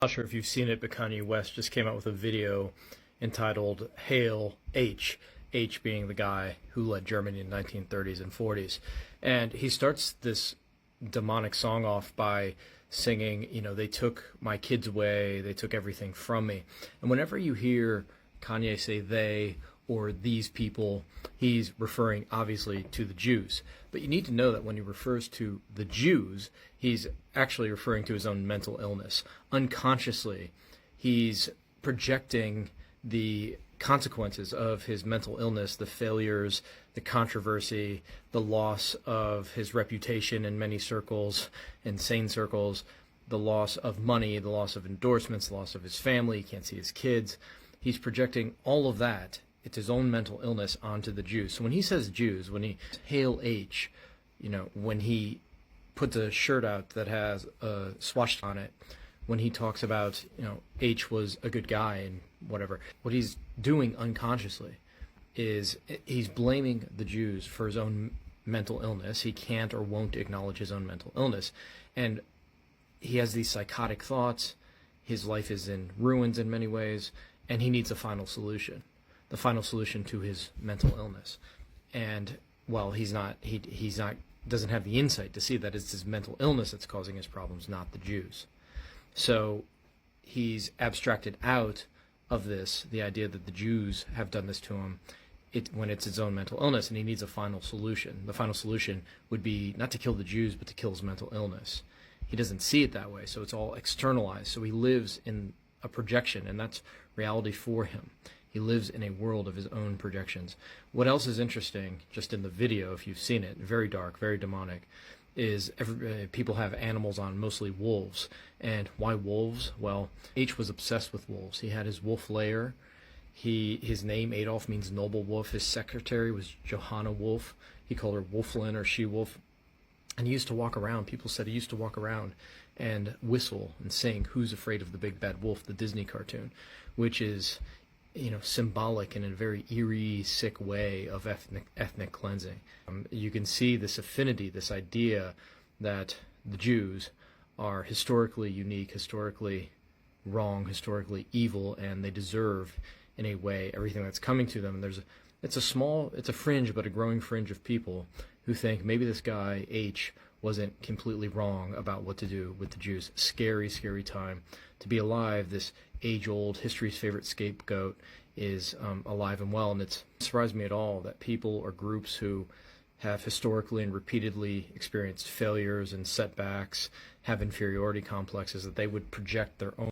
Not sure if you've seen it, but Kanye West just came out with a video entitled Hail H, H being the guy who led Germany in the 1930s and 40s. And he starts this demonic song off by singing, they took my kids away, they took everything from me. And whenever you hear Kanye say they or these people, he's referring obviously to the Jews. But you need to know that when he refers to the Jews, he's actually referring to his own mental illness. Unconsciously, he's projecting the consequences of his mental illness, the failures, the controversy, the loss of his reputation in many circles, insane circles, the loss of money, the loss of endorsements, the loss of his family, he can't see his kids. He's projecting all of that. It's his own mental illness onto the Jews. So when he says Jews, when he Hail H, when he puts a shirt out that has a swastika on it, when he talks about, H was a good guy and whatever, what he's doing unconsciously is he's blaming the Jews for his own mental illness. He can't or won't acknowledge his own mental illness. And he has these psychotic thoughts. His life is in ruins in many ways, and he needs a final solution. The final solution to his mental illness. And he's not doesn't have the insight to see that it's his mental illness that's causing his problems, not the Jews. So he's abstracted out of this, the idea that the Jews have done this to him, when it's his own mental illness, and he needs a final solution. The final solution would be not to kill the Jews, but to kill his mental illness. He doesn't see it that way, so it's all externalized. So he lives in a projection, and that's reality for him. He lives in a world of his own projections. What else is interesting, just in the video, if you've seen it, very dark, very demonic, is people have animals on, mostly wolves. And why wolves? Well, H was obsessed with wolves. He had his wolf lair. His name, Adolf, means noble wolf. His secretary was Johanna Wolf. He called her Wolflin or She-Wolf. And he used to walk around. People said he used to walk around and whistle and sing Who's Afraid of the Big Bad Wolf, the Disney cartoon, which is symbolic in a very eerie, sick way of ethnic cleansing. You can see this affinity, this idea that the Jews are historically unique, historically wrong, historically evil, and they deserve, in a way, everything that's coming to them. And it's a fringe, but a growing fringe of people who think maybe this guy, H, wasn't completely wrong about what to do with the Jews. Scary, scary time. To be alive, this age-old, history's favorite scapegoat is alive and well, and it doesn't surprise me at all that people or groups who have historically and repeatedly experienced failures and setbacks, have inferiority complexes, that they would project their own